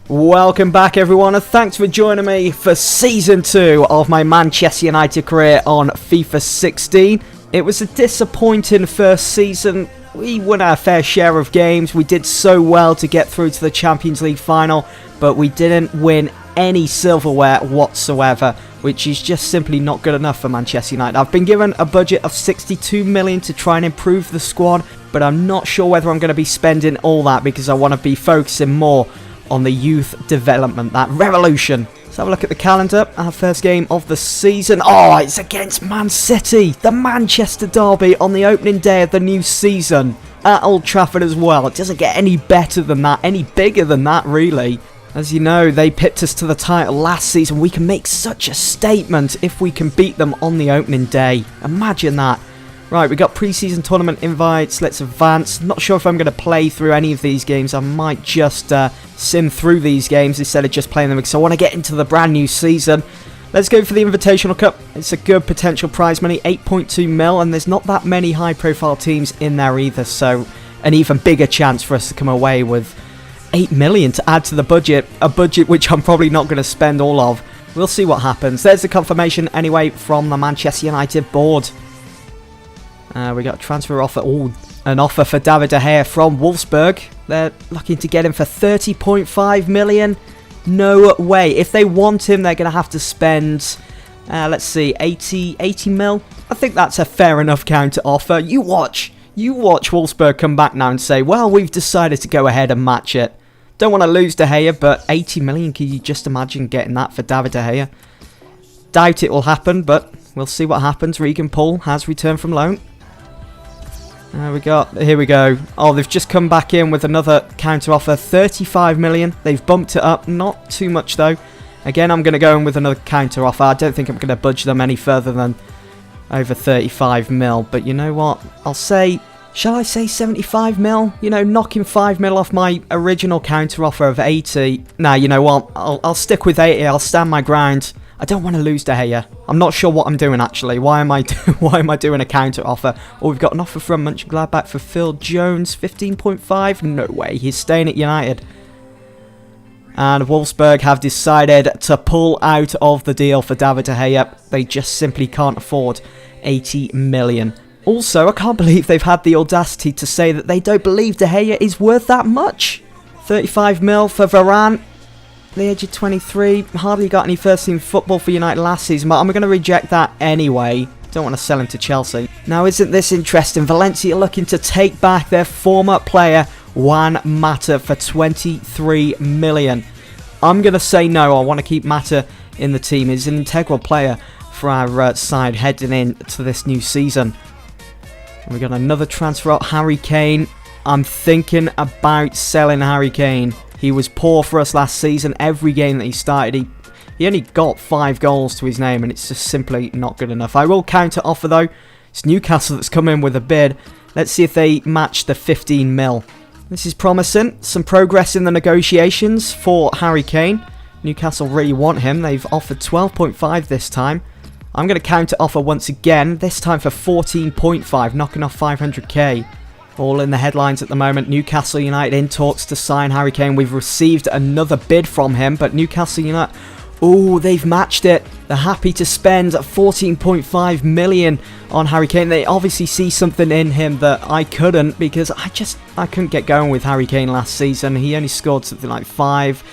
Welcome back everyone, and thanks for joining me for Season 2 of my Manchester United career on FIFA 16. It was a disappointing first season. We won our fair share of games, we did so well to get through to the Champions League final, but we didn't win any silverware whatsoever, which is just simply not good enough for Manchester United. I've been given a budget of 62 million to try and improve the squad, but I'm not sure whether I'm going to be spending all that because I want to be focusing more on the youth development, that revolution. Let's have a look at the calendar. Our first game of the season. Oh, it's against Man City, the Manchester derby on the opening day of the new season at Old Trafford as well. It doesn't get any better than that, any bigger than that really. As you know, they pipped us to the title last season. We can make such a statement if we can beat them on the opening day. Imagine that. Right, we got pre-season tournament invites. Let's advance. Not sure if I'm going to play through any of these games. I might just sim through these games instead of just playing them because I want to get into the brand new season. Let's go for the Invitational Cup. It's a good potential prize money, 8.2 mil, and there's not that many high-profile teams in there either, so an even bigger chance for us to come away with 8 million to add to the budget, a budget which I'm probably not going to spend all of. We'll see what happens. There's the confirmation anyway from the Manchester United board. We got a transfer offer. Oh, an offer for David De Gea from Wolfsburg. They're looking to get him for 30.5 million. No way. If they want him, they're going to have to spend, let's see, 80 mil. I think that's a fair enough counter offer. You watch Wolfsburg come back now and say, well, we've decided to go ahead and match it. Don't want to lose De Gea, but 80 million, can you just imagine getting that for David De Gea? Doubt it will happen, but we'll see what happens. Regan Paul has returned from loan. Here we go. Oh, they've just come back in with another counter offer, 35 million. They've bumped it up, not too much though. Again, I'm going to go in with another counter offer. I don't think I'm going to budge them any further than over 35 mil. But you know what? I'll say, shall I say 75 mil? You know, knocking 5 mil off my original counter offer of 80. Nah, you know what? I'll stick with 80. I'll stand my ground. I don't want to lose De Gea. I'm not sure what I'm doing actually. Why am I doing a counter offer? Oh, we've got an offer from Mönchengladbach for Phil Jones, 15.5. No way, he's staying at United. And Wolfsburg have decided to pull out of the deal for David De Gea. They just simply can't afford 80 million. Also, I can't believe they've had the audacity to say that they don't believe De Gea is worth that much. 35 mil for Varane. The age of 23, hardly got any first team football for United last season, but I'm going to reject that anyway. Don't want to sell him to Chelsea. Now, isn't this interesting? Valencia looking to take back their former player, Juan Mata, for 23 million. I'm going to say no. I want to keep Mata in the team. He's an integral player for our side heading into this new season. We got another transfer out, Harry Kane. I'm thinking about selling Harry Kane. He was poor for us last season. Every game that he started, he only got 5 goals to his name, and it's just simply not good enough. I will counter offer though. It's Newcastle that's come in with a bid. Let's see if they match the 15 mil. This is promising. Some progress in the negotiations for Harry Kane. Newcastle really want him. They've offered 12.5 this time. I'm going to counter offer once again, this time for 14.5, knocking off 500k. All in the headlines at the moment. Newcastle United in talks to sign Harry Kane. We've received another bid from him, but Newcastle United, oh, they've matched it. They're happy to spend 14.5 million on Harry Kane. They obviously see something in him that I couldn't, because I couldn't get going with Harry Kane last season. He only scored something like 5.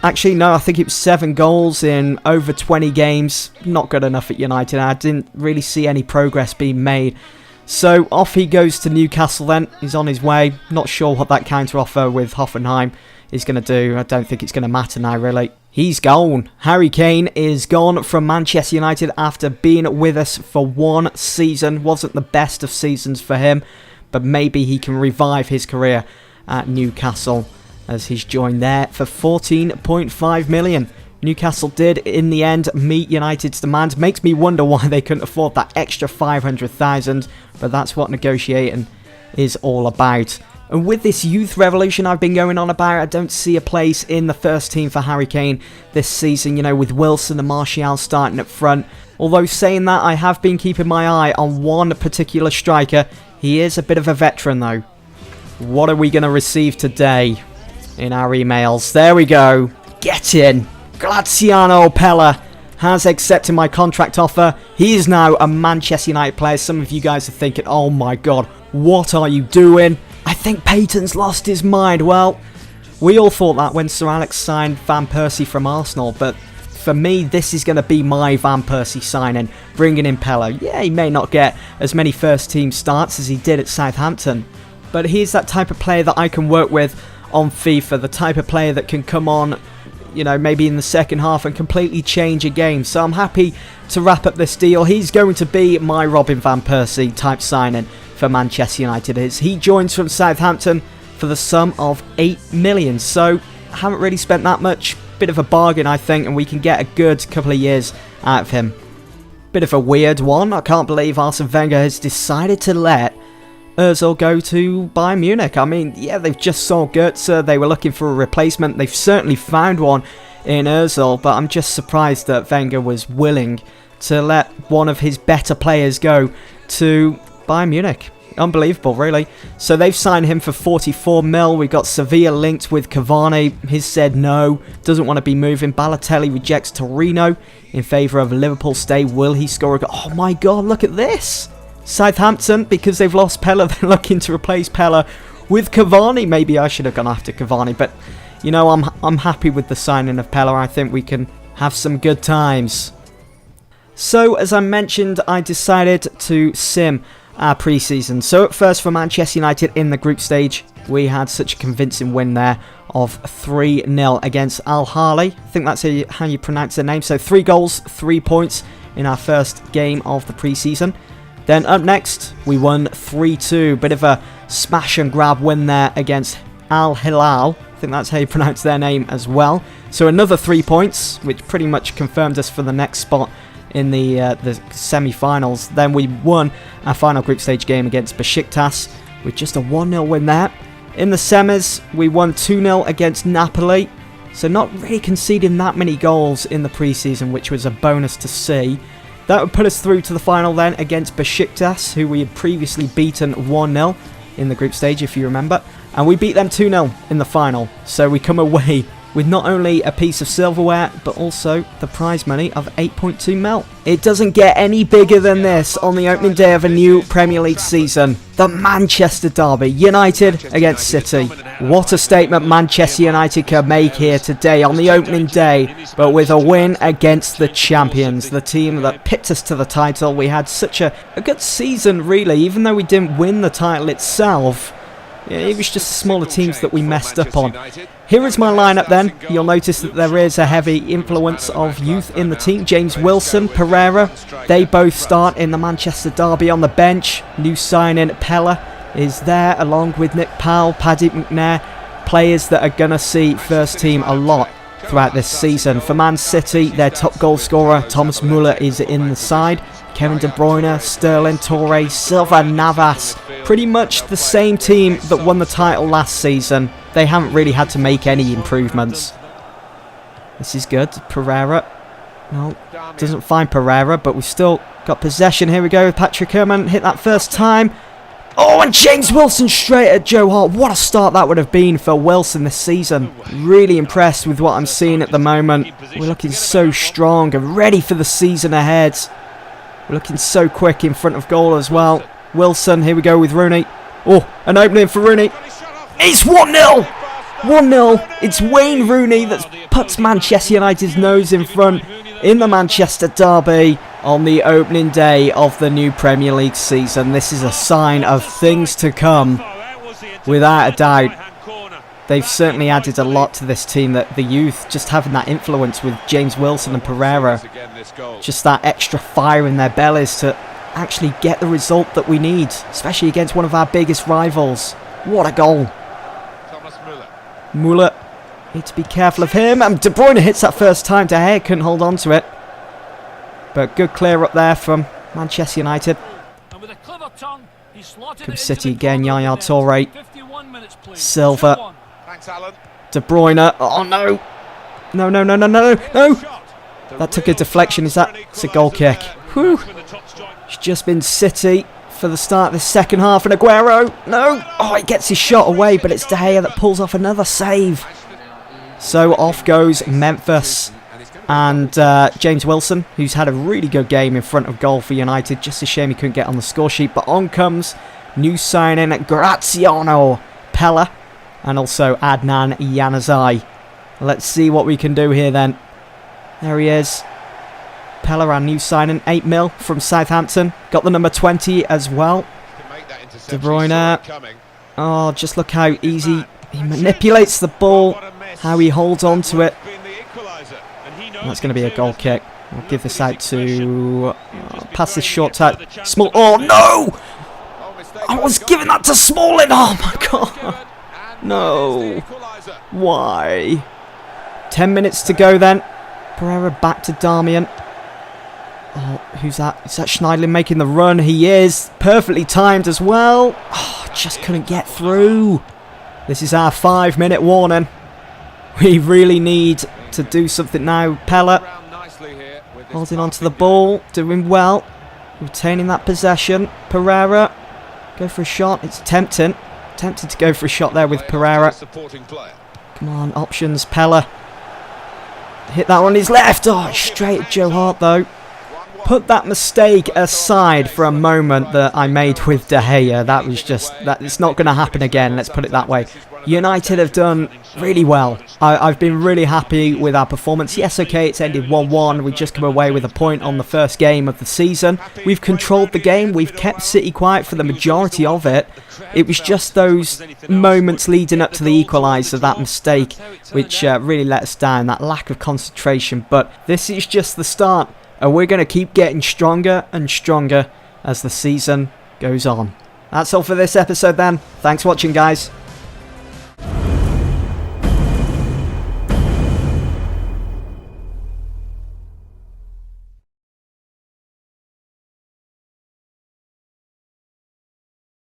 Actually, no, I think it was 7 goals in over 20 games. Not good enough at United. I didn't really see any progress being made. So off he goes to Newcastle then. He's on his way. Not sure what that counter offer with Hoffenheim is going to do. I don't think it's going to matter now really. He's gone. Harry Kane is gone from Manchester United after being with us for 1 season. Wasn't the best of seasons for him, but maybe he can revive his career at Newcastle as he's joined there for 14.5 million. Newcastle did, in the end, meet United's demand. Makes me wonder why they couldn't afford that extra 500,000, but that's what negotiating is all about. And with this youth revolution I've been going on about, I don't see a place in the first team for Harry Kane this season, you know, with Wilson and Martial starting up front. Although saying that, I have been keeping my eye on one particular striker. He is a bit of a veteran though. What are we going to receive today? in our emails. There we go. Get in. Graziano Pella has accepted my contract offer. He is now a Manchester United player. Some of you guys are thinking, oh my god, what are you doing? I think PAYTON's lost his mind. Well, we all thought that when Sir Alex signed Van Persie from Arsenal, but for me, this is going to be my Van Persie signing, bringing in Pella. Yeah, he may not get as many first-team starts as he did at Southampton, but he's that type of player that I can work with on FIFA, the type of player that can come on, you know, maybe in the second half and completely change a game. So I'm happy to wrap up this deal. He's going to be my Robin Van Persie type signing for Manchester United. He joins from Southampton for the sum of 8 million. So haven't really spent that much. Bit of a bargain, I think, and we can get a good couple of years out of him. Bit of a weird one. I can't believe Arsene Wenger has decided to let Ozil go to Bayern Munich. I mean, yeah, they've just sold Götze. They were looking for a replacement. They've certainly found one in Ozil, but I'm just surprised that Wenger was willing to let one of his better players go to Bayern Munich. Unbelievable, really. So they've signed him for 44 mil. We've got Sevilla linked with Cavani. He's said no, doesn't want to be moving. Balotelli rejects Torino in favour of Liverpool stay. Will he score a goal? Oh my god, look at this. Southampton, because they've lost Pella, they're looking to replace Pella with Cavani. Maybe I should have gone after Cavani, but you know, I'm happy with the signing of Pella. I think we can have some good times. So, as I mentioned, I decided to sim our pre-season. So at first for Manchester United in the group stage, we had such a convincing win there of 3-0 against Al Ahly. I think that's how you pronounce their name. So 3 goals, 3 points in our first game of the pre-season. Then up next, we won 3-2. Bit of a smash and grab win there against Al Hilal. I think that's how you pronounce their name as well. So another 3 points, which pretty much confirmed us for the next spot in the semi-finals. Then we won our final group stage game against Besiktas with just a 1-0 win there. In the semis, we won 2-0 against Napoli. So not really conceding that many goals in the pre-season, which was a bonus to see. That would put us through to the final then against Besiktas, who we had previously beaten 1-0 in the group stage, if you remember. And we beat them 2-0 in the final. So we come away with not only a piece of silverware, but also the prize money of 8.2 mil. It doesn't get any bigger than this on the opening day of a new Premier League season. The Manchester derby, United against City. What a statement Manchester United can make here today on the opening day, but with a win against the champions, the team that picked us to the title. We had such a good season, really, even though we didn't win the title itself. Yeah, it was just the smaller teams that we messed up on. Here is my lineup then. You'll notice that there is a heavy influence of youth in the team. James Wilson, Pereira, they both start in the Manchester derby on the bench. New signing Pella is there along with Nick Powell, Paddy McNair, players that are going to see first team a lot throughout this season. For Man City, their top goal scorer, Thomas Muller, is in the side. Kevin De Bruyne, Sterling, Torre, Silva, Navas. Pretty much the same team that won the title last season. They haven't really had to make any improvements. This is good. Pereira. No, doesn't find Pereira, but we've still got possession. Here we go with Patrick Herman. Hit that first time. Oh, and James Wilson straight at Joe Hart. What a start that would have been for Wilson this season. Really impressed with what I'm seeing at the moment. We're looking so strong and ready for the season ahead. We're looking so quick in front of goal as well. Wilson, here we go with Rooney. Oh, an opening for Rooney. It's 1-0! 1-0. It's Wayne Rooney that puts Manchester United's nose in front in the Manchester derby on the opening day of the new Premier League season. This is a sign of things to come, without a doubt. They've certainly added a lot to this team, that the youth just having that influence with James Wilson and Pereira, just that extra fire in their bellies to actually get the result that we need, especially against one of our biggest rivals. What a goal. Muller, need to be careful of him, and De Bruyne hits that first time. De Gea couldn't hold on to it, but good clear up there from Manchester United. Comes City again. Yaya Toure, Silva, De Bruyne. Oh no! No! That took a deflection. It's a goal kick. Whew. It's just been City for the start of the second half, and Aguero, no! Oh, he gets his shot away, but it's De Gea that pulls off another save. So off goes Memphis. And James Wilson, who's had a really good game in front of goal for United. Just a shame he couldn't get on the score sheet. But on comes new signing Graziano Pella and also Adnan Januzaj. Let's see what we can do here then. There he is. Pella, our new signing, 8 mil from Southampton. Got the number 20 as well. De Bruyne. Oh, just look how easy he manipulates the ball. How he holds on to it. That's going to be a goal kick. We'll give this out to... pass this short tap. Small... Oh, no! I was giving that to Smalling! Oh, my God! No. Why? 10 minutes to go then. Pereira back to Darmian. Oh, who's that? Is that Schneiderlin making the run? He is. Perfectly timed as well. Oh, just couldn't get through. This is our 5-minute warning. We really need to do something now. Pella holding on to the ball, doing well, retaining that possession. Pereira, go for a shot. It's tempting to go for a shot there with Pereira. Come on, options. Pella hit that on his left. Oh, straight at Joe Hart though. Put that mistake aside for a moment that I made with De Gea. That was just, it's not going to happen again, let's put it that way. United have done really well. I've been really happy with our performance. Yes, okay, it's ended 1-1. We just come away with a point on the first game of the season. We've controlled the game. We've kept City quiet for the majority of it. It was just those moments leading up to the equaliser, that mistake, which really let us down, that lack of concentration. But this is just the start. And we're going to keep getting stronger and stronger as the season goes on. That's all for this episode then. Thanks for watching, guys.